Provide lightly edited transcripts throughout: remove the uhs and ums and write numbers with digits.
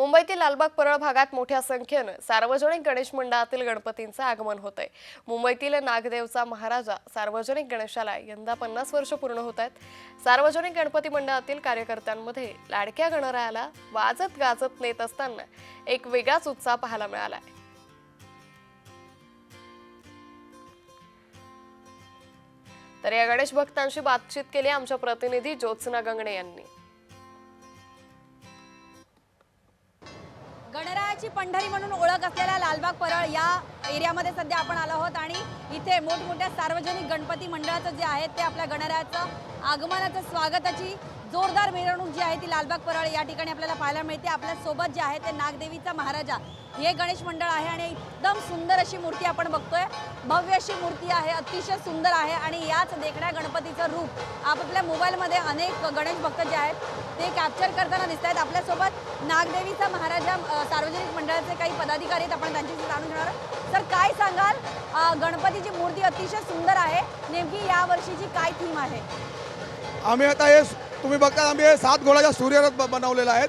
मुंबईतील लालबाग परळ भागात मोठ्या संख्येने सार्वजनिक गणेश मंडळातील गणपतींचे आगमन होतंय। मुंबईतील नागदेवचा महाराजा सार्वजनिक गणेशालय यंदा 50 वर्ष पूर्ण होत आहेत। सार्वजनिक गणपती मंडळातील कार्यकर्त्यांमध्ये लाडक्या गणरायाला वाजत गाजत नेत असताना एक वेगळाच उत्साह पाहायला मिळालाय। तर या गणेश भक्तांशी बातचीत केली आमच्या प्रतिनिधी ज्योत्सना गंगणे यांनी। गणरायाची पंढरी म्हणून ओळख असलेल्या लालबाग परळ या एरियामध्ये सध्या आपण आलो आहोत आणि इथे मोठमोठ्या सार्वजनिक गणपती मंडळाचं जे आहे ते आपल्या गणरायाचं आगमनाचं स्वागताची जोरदार मिरवणूक जी आहे ती लालबाग परळ या ठिकाणी आपल्याला पाहायला मिळते। आपल्या सोबत जे आहे ते नागदेवीचा महाराजा हे गणेश मंडळ आहे आणि एकदम सुंदर अशी मूर्ती आपण बघतोय। भव्य अशी मूर्ती आहे, अतिशय सुंदर आहे आणि याच देखण्या गणपतीचं रूप आपल्या मोबाईलमध्ये अनेक गणेश भक्त जे आहेत ते कॅप्चर करताना दिसत आहेत। आपल्यासोबत नागदेवीचा महाराजा सार्वजनिक मंडळाचे काही पदाधिकारी आहेत, आपण त्यांच्याशी जाणून घेणार आहोत। सर, काय सांगाल, गणपतीची मूर्ती अतिशय सुंदर आहे, नेमकी या वर्षीची काय थीम आहे? आम्ही आता हे तुम्ही बघता, आम्ही हे 7 घोड्याचा सूर्यरथ बनवलेला आहे।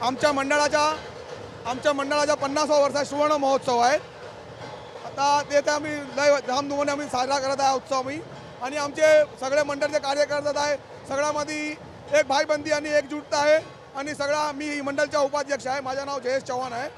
आमच्या मंडळाच्या 50व्या वर्षाचा सुवर्ण महोत्सव आहे। आता ते आम्ही लय धामधूमाने आम्ही साजरा करत आहे उत्सव आम्ही, आणि आमचे सगळे मंडळाचे कार्यकर्ते आहे, सगळ्यामध्ये एक भाईबंदी आणि एकजुटता आहे। आणि सगळा मी मंडळाचा उपाध्यक्ष आहे, माझं नाव जयेश चव्हाण आहे।